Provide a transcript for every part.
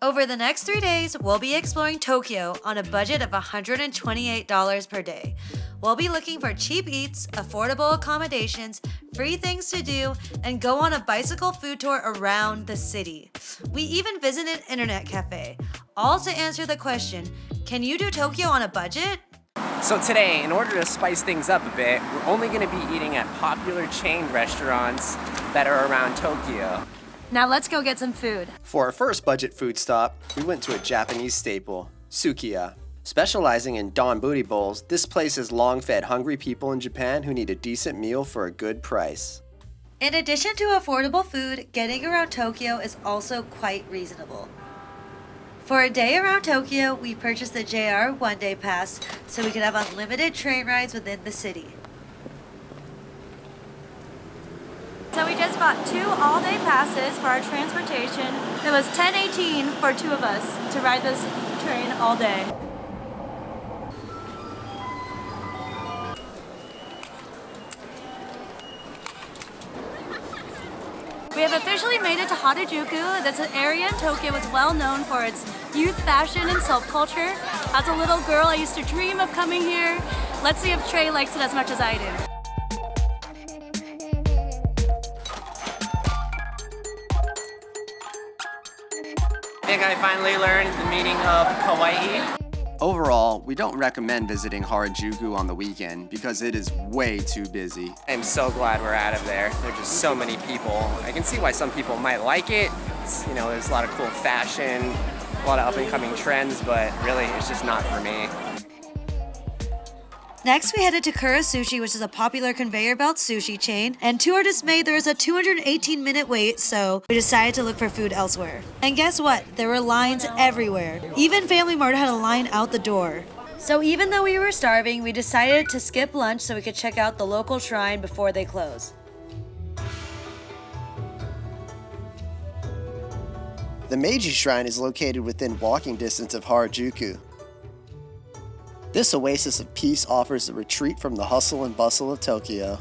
Over the next 3 days, we'll be exploring Tokyo on a budget of $128 per day. We'll be looking for cheap eats, affordable accommodations, free things to do, and go on a bicycle food tour around the city. We even visited an internet cafe, all to answer the question, can you do Tokyo on a budget? So today, in order to spice things up a bit, we're only going to be eating at popular chain restaurants that are around Tokyo. Now let's go get some food. For our first budget food stop, we went to a Japanese staple, sukiya. Specializing in don booty bowls, this place has long fed hungry people in Japan who need a decent meal for a good price. In addition to affordable food, getting around Tokyo is also quite reasonable. For a day around Tokyo, we purchased the JR one-day pass so we could have unlimited train rides within the city. So we just bought 2 all-day passes for our transportation. It was $10.18 for 2 of us to ride this train all day. We have officially made it to Harajuku. That's an area in Tokyo that's well known for its youth fashion and subculture. As a little girl, I used to dream of coming here. Let's see if Trey likes it as much as I do. I think I finally learned the meaning of kawaii. Overall, we don't recommend visiting Harajuku on the weekend because it is way too busy. I'm so glad we're out of there. There are just so many people. I can see why some people might like it. It's, there's a lot of cool fashion, a lot of up-and-coming trends, but really, it's just not for me. Next, we headed to Kura Sushi, which is a popular conveyor belt sushi chain. And to our dismay, there was a 218-minute wait, so we decided to look for food elsewhere. And guess what? There were lines everywhere. Even Family Mart had a line out the door. So even though we were starving, we decided to skip lunch so we could check out the local shrine before they close. The Meiji Shrine is located within walking distance of Harajuku. This oasis of peace offers a retreat from the hustle and bustle of Tokyo.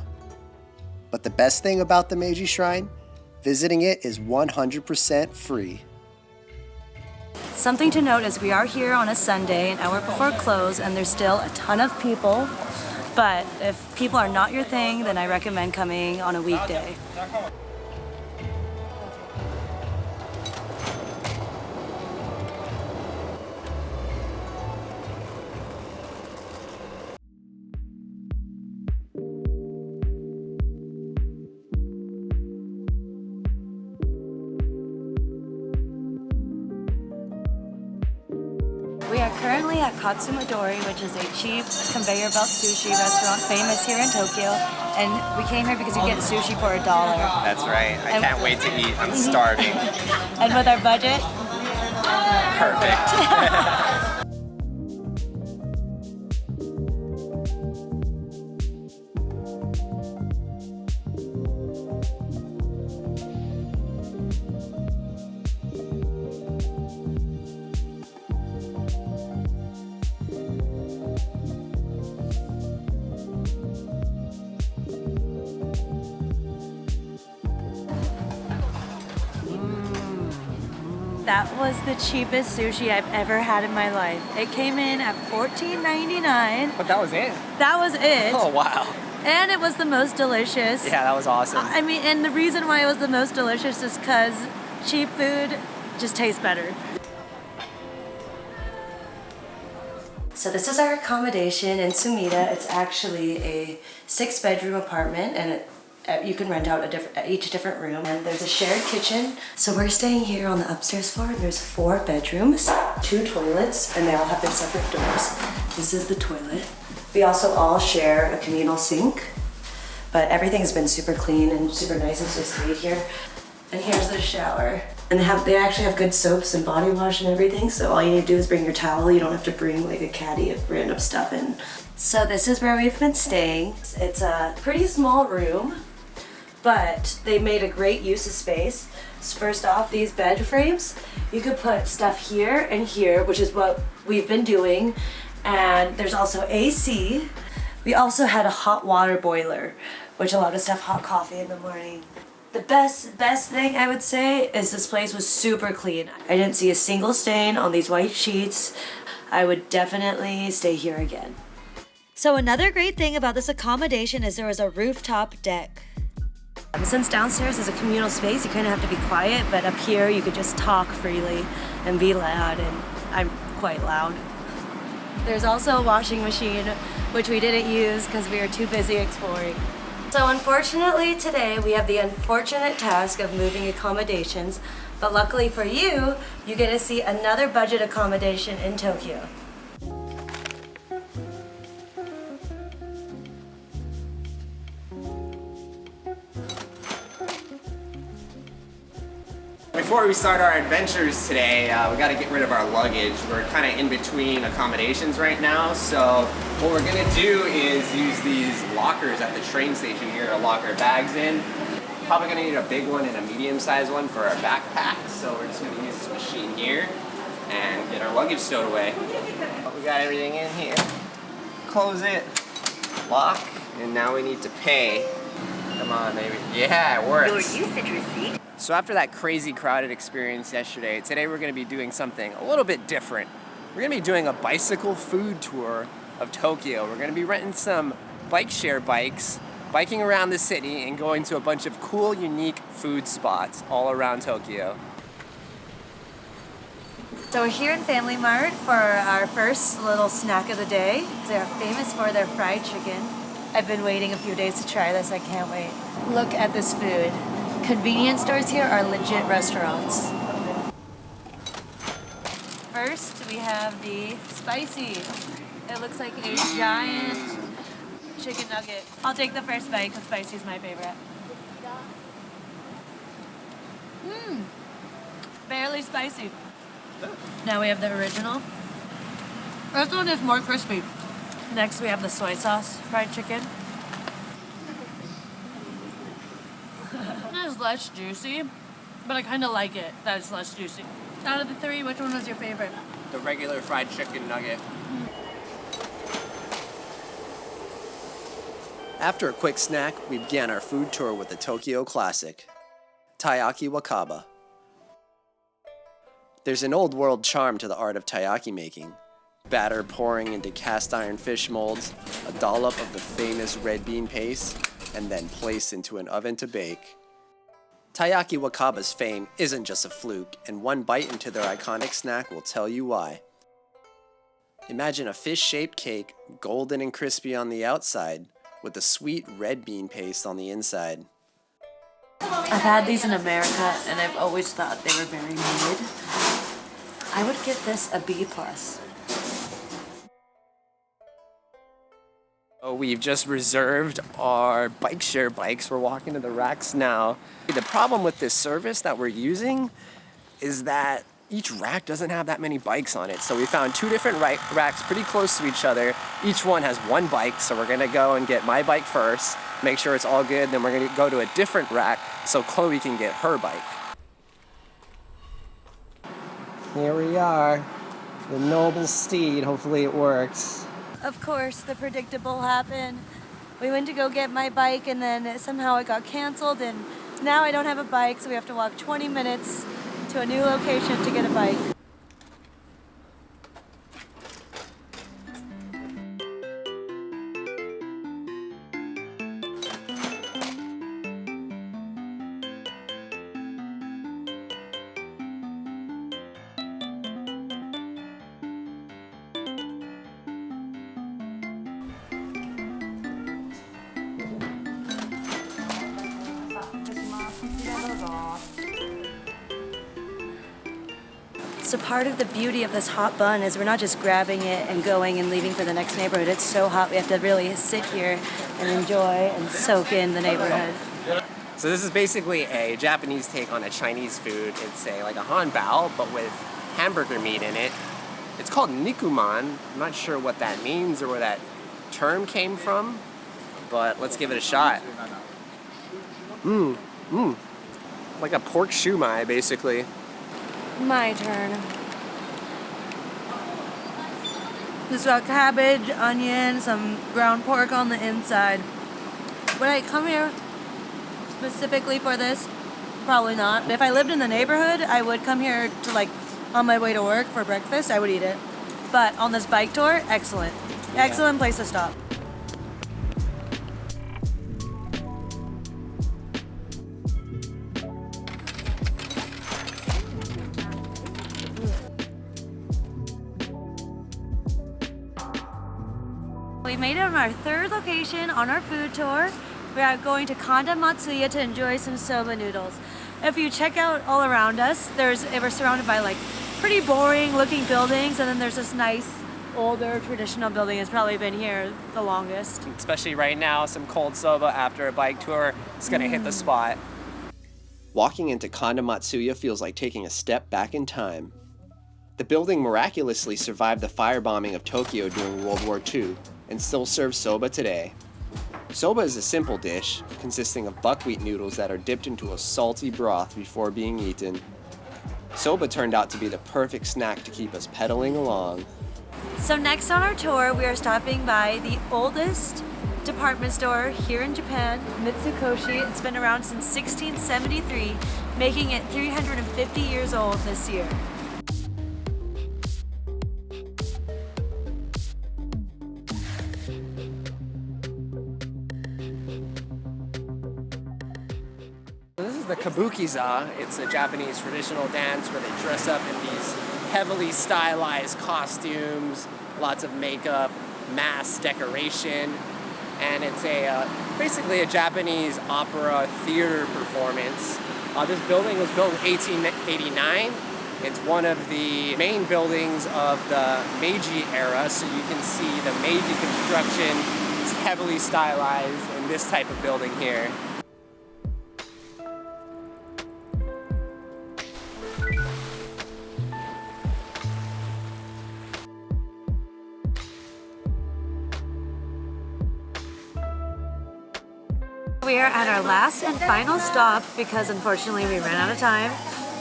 But the best thing about the Meiji Shrine, visiting it is 100% free. Something to note is we are here on a Sunday, an hour before close, and there's still a ton of people. But if people are not your thing, then I recommend coming on a weekday. We are currently at Katsumadori, which is a cheap conveyor belt sushi restaurant famous here in Tokyo. And we came here because you get sushi for $1. That's right. I can't wait to eat. I'm starving. And with our budget, perfect. that was the cheapest sushi I've ever had in my life. It came in at $14.99. But that was it? That was it. Oh, wow. And it was the most delicious. Yeah, that was awesome. I mean, and the reason why it was the most delicious is because cheap food just tastes better. So this is our accommodation in Sumida. It's actually a 6-bedroom apartment, and you can rent out each different room. And there's a shared kitchen. So we're staying here on the upstairs floor. There's 4 bedrooms, 2 toilets, and they all have their separate doors. This is the toilet. We also all share a communal sink, but everything's been super clean and super nice since we stayed here. And here's the shower. And they actually have good soaps and body wash and everything, so all you need to do is bring your towel. You don't have to bring like a caddy of random stuff in. So this is where we've been staying. It's a pretty small room, but they made a great use of space. So first off, these bed frames, you could put stuff here and here, which is what we've been doing. And there's also AC. We also had a hot water boiler, which allowed us to have hot coffee in the morning. The best thing I would say is this place was super clean. I didn't see a single stain on these white sheets. I would definitely stay here again. So another great thing about this accommodation is there was a rooftop deck. Since downstairs is a communal space, you kind of have to be quiet, but up here you could just talk freely and be loud, and I'm quite loud. There's also a washing machine, which we didn't use because we were too busy exploring. So unfortunately today we have the unfortunate task of moving accommodations, but luckily for you, you get to see another budget accommodation in Tokyo. Before we start our adventures today, we got to get rid of our luggage. We're kind of in between accommodations right now, so what we're going to do is use these lockers at the train station here to lock our bags in. Probably going to need a big one and a medium-sized one for our backpacks, so we're just going to use this machine here and get our luggage stowed away. We got everything in here. Close it, lock, and now we need to pay. Come on, baby. Yeah, it works. Your usage receipt. So after that crazy crowded experience yesterday, today we're going to be doing something a little bit different. We're going to be doing a bicycle food tour of Tokyo. We're going to be renting some bike share bikes, biking around the city, and going to a bunch of cool, unique food spots all around Tokyo. So we're here in Family Mart for our first little snack of the day. They're famous for their fried chicken. I've been waiting a few days to try this. I can't wait. Look at this food. Convenience stores here are legit restaurants. First, we have the spicy. It looks like a giant chicken nugget. I'll take the first bite because spicy is my favorite. Barely spicy. Now we have the original. This one is more crispy. Next, we have the soy sauce fried chicken. It is less juicy, but I kind of like it that it's less juicy. Out of the three, which one was your favorite? The regular fried chicken nugget. After a quick snack, we began our food tour with the Tokyo classic, taiyaki wakaba. There's an old world charm to the art of taiyaki making. Batter pouring into cast iron fish molds, a dollop of the famous red bean paste, and then placed into an oven to bake. Taiyaki wakaba's fame isn't just a fluke, and one bite into their iconic snack will tell you why. Imagine a fish-shaped cake, golden and crispy on the outside, with a sweet red bean paste on the inside. I've had these in America, and I've always thought they were very mid. I would give this a B+. We've just reserved our bike share bikes. We're walking to the racks now. The problem with this service that we're using is that each rack doesn't have that many bikes on it. So we found two different racks pretty close to each other. Each one has one bike, so we're gonna go and get my bike first, make sure it's all good, then we're gonna go to a different rack so Chloe can get her bike. Here we are, the noble steed. Hopefully it works. Of course, the predictable happened. We went to go get my bike and then somehow it got canceled, and now I don't have a bike, so we have to walk 20 minutes to a new location to get a bike. So part of the beauty of this hot bun is we're not just grabbing it and going and leaving for the next neighborhood. It's so hot we have to really sit here and enjoy and soak in the neighborhood. So this is basically a Japanese take on a Chinese food. It's like a hanbao, but with hamburger meat in it. It's called nikuman. I'm not sure what that means or where that term came from, but let's give it a shot. Like a pork shumai, basically. My turn. This got cabbage, onion, some ground pork on the inside. When I come here, specifically for this, probably not. If I lived in the neighborhood, I would come here to like on my way to work for breakfast, I would eat it. But on this bike tour, excellent. Excellent place to stop. We made it on our third location on our food tour. We are going to Kanda Matsuya to enjoy some soba noodles. If you check out all around us, we're surrounded by like pretty boring looking buildings, and then there's this nice older traditional building that's probably been here the longest. Especially right now, some cold soba after a bike tour is gonna hit the spot. Walking into Kanda Matsuya feels like taking a step back in time. The building miraculously survived the firebombing of Tokyo during World War II and still serves soba today. Soba is a simple dish consisting of buckwheat noodles that are dipped into a salty broth before being eaten. Soba turned out to be the perfect snack to keep us pedaling along. So next on our tour, we are stopping by the oldest department store here in Japan, Mitsukoshi. It's been around since 1673, making it 350 years old this year. This is the kabukiza. It's a Japanese traditional dance where they dress up in these heavily stylized costumes, lots of makeup, mass decoration, and it's basically a Japanese opera theater performance. This building was built in 1889. It's one of the main buildings of the Meiji era, so you can see the Meiji construction is heavily stylized in this type of building here. We are at our last and final stop because unfortunately we ran out of time.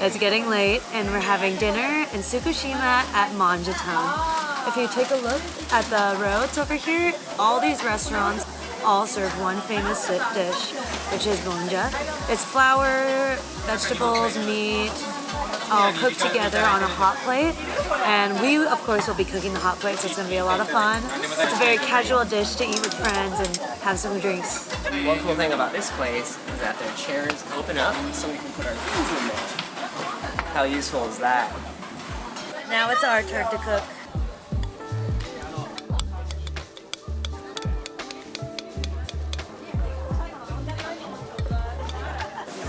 It's getting late and we're having dinner in Tsukushima at Manga Town. If you take a look at the roads over here, all these restaurants all serve one famous dish, which is monja. It's flour, vegetables, meat, all cooked together on a hot plate. And we, of course, will be cooking the hot plate, so it's going to be a lot of fun. It's a very casual dish to eat with friends and have some drinks. One cool thing about this place is that their chairs open up so we can put our things in there. How useful is that? Now it's our turn to cook.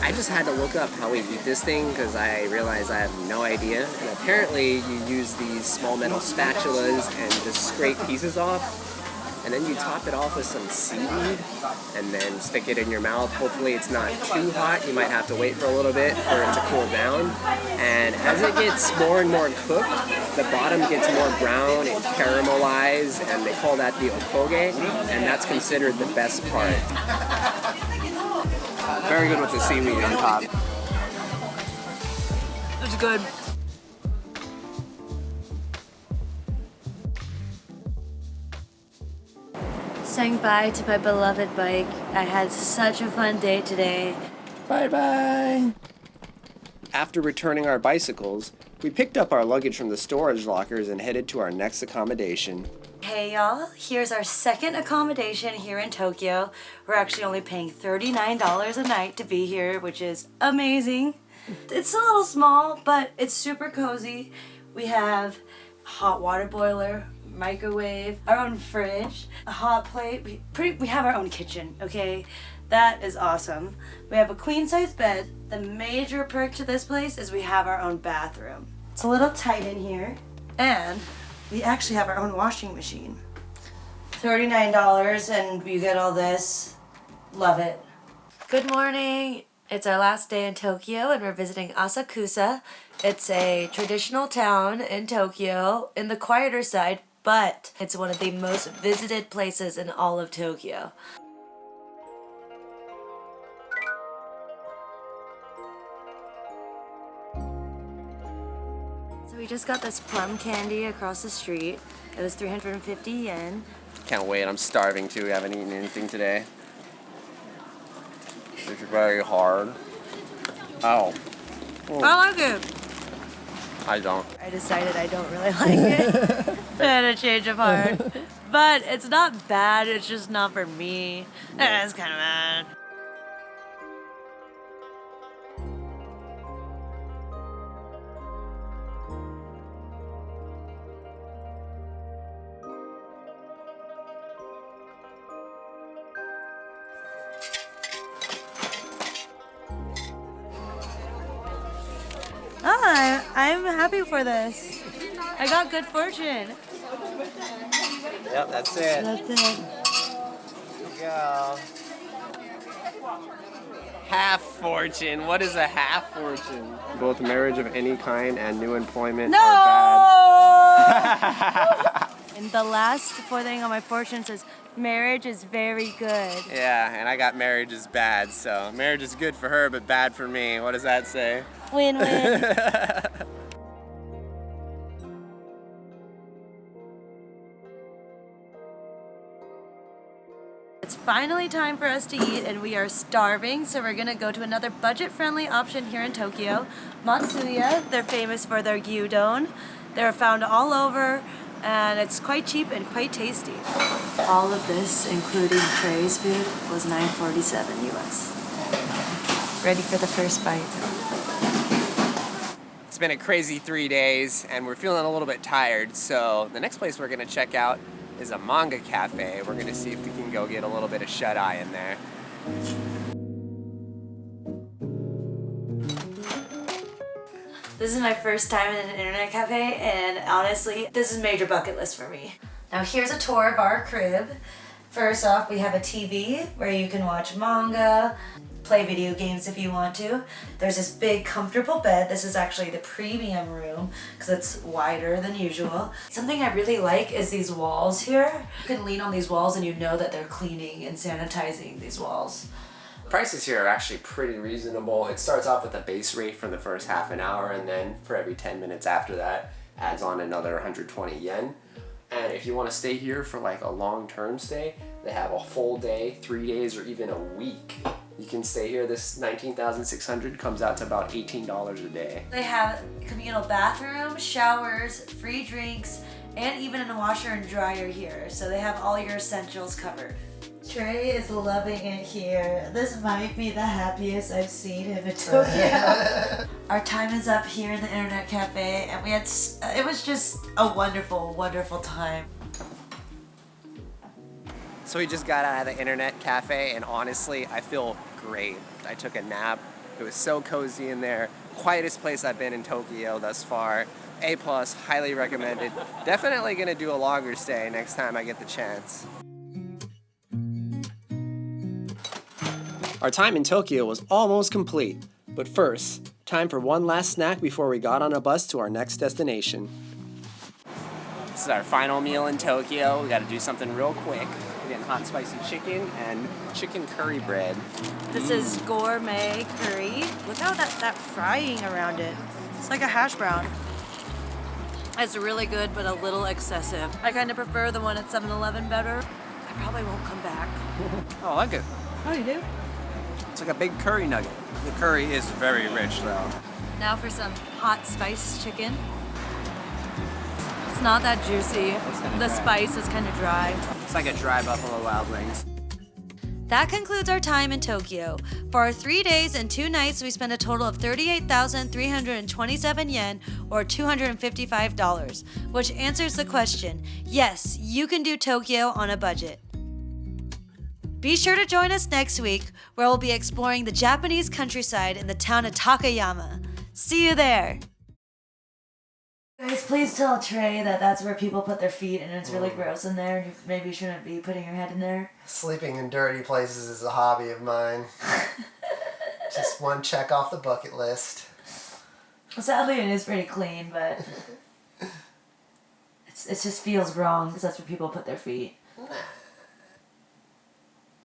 I just had to look up how we eat this thing because I realized I have no idea. And apparently you use these small metal spatulas and just scrape pieces off. And then you top it off with some seaweed and then stick it in your mouth. Hopefully it's not too hot. You might have to wait for a little bit for it to cool down. And as it gets more and more cooked, the bottom gets more brown and caramelized, and they call that the okoge, and that's considered the best part. Very good with the seaweed on top. It's good. Saying bye to my beloved bike. I had such a fun day today. Bye-bye! After returning our bicycles, we picked up our luggage from the storage lockers and headed to our next accommodation. Hey y'all, here's our second accommodation here in Tokyo. We're actually only paying $39 a night to be here, which is amazing. It's a little small, but it's super cozy. We have a hot water boiler, microwave, our own fridge, a hot plate. We have our own kitchen, okay? That is awesome. We have a queen size bed. The major perk to this place is we have our own bathroom. It's a little tight in here, and we actually have our own washing machine. $39 and you get all this. Love it. Good morning. It's our last day in Tokyo and we're visiting Asakusa. It's a traditional town in Tokyo, in the quieter side, but it's one of the most visited places in all of Tokyo. So we just got this plum candy across the street. It was 350 yen. Can't wait, I'm starving too. We haven't eaten anything today. This It's very hard. Oh. I like it. I don't. I decided I don't really like it. I had a change of heart. But it's not bad, it's just not for me. It's kind of bad. I'm happy for this. I got good fortune. Yep, that's it. That's it. Here we go. Half fortune. What is a half fortune? Both marriage of any kind and new employment are bad. And the last thing on my fortune says, marriage is very good. Yeah, and I got marriage is bad, so marriage is good for her, but bad for me. What does that say? Win-win. It's finally time for us to eat and we are starving, so we're gonna go to another budget-friendly option here in Tokyo. Matsuya, they're famous for their gyudon. They're found all over and it's quite cheap and quite tasty. All of this, including Trey's food, was $9.47 US. Ready for the first bite. It's been a crazy 3 days and we're feeling a little bit tired, so the next place we're gonna check out is a manga cafe. We're gonna see if we can go get a little bit of shut-eye in there. This is my first time in an internet cafe, and honestly, this is major bucket list for me. Now here's a tour of our crib. First off, we have a TV where you can watch manga, play video games if you want to. There's this big comfortable bed. This is actually the premium room because it's wider than usual. Something I really like is these walls here. You can lean on these walls and you know that they're cleaning and sanitizing these walls. Prices here are actually pretty reasonable. It starts off with a base rate for the first half an hour, and then for every 10 minutes after that, adds on another 120 yen. And if you want to stay here for like a long-term stay, they have a full day, 3 days, or even a week. You can stay here. This 19,600 comes out to about $18 a day. They have communal bathrooms, showers, free drinks, and even a washer and dryer here. So they have all your essentials covered. Trey is loving it here. This might be the happiest I've seen him in Tokyo. Our time is up here in the internet cafe, and it was just a wonderful, wonderful time. So we just got out of the internet cafe, and honestly, I feel great. I took a nap. It was so cozy in there. Quietest place I've been in Tokyo thus far. A+, highly recommended. Definitely gonna do a longer stay next time I get the chance. Our time in Tokyo was almost complete, but first, time for one last snack before we got on a bus to our next destination. This is our final meal in Tokyo. We gotta do something real quick. We're getting hot spicy chicken and chicken curry bread. This is gourmet curry. Look how that frying around it. It's like a hash brown. It's really good, but a little excessive. I kind of prefer the one at 7-Eleven better. I probably won't come back. Oh, I like it. Oh, you do? It's like a big curry nugget. The curry is very rich though. Now for some hot spice chicken. It's not that juicy. The spice is kind of dry. It's like a dry Buffalo Wild Wings. That concludes our time in Tokyo. For our 3 days and 2 nights, we spent a total of 38,327 yen, or $255, which answers the question, yes, you can do Tokyo on a budget. Be sure to join us next week, where we'll be exploring the Japanese countryside in the town of Takayama. See you there! Guys, please tell Trey that that's where people put their feet and it's really gross in there. Maybe you shouldn't be putting your head in there. Sleeping in dirty places is a hobby of mine. Just one check off the bucket list. Sadly, it is pretty clean, but it just feels wrong because that's where people put their feet. Nah.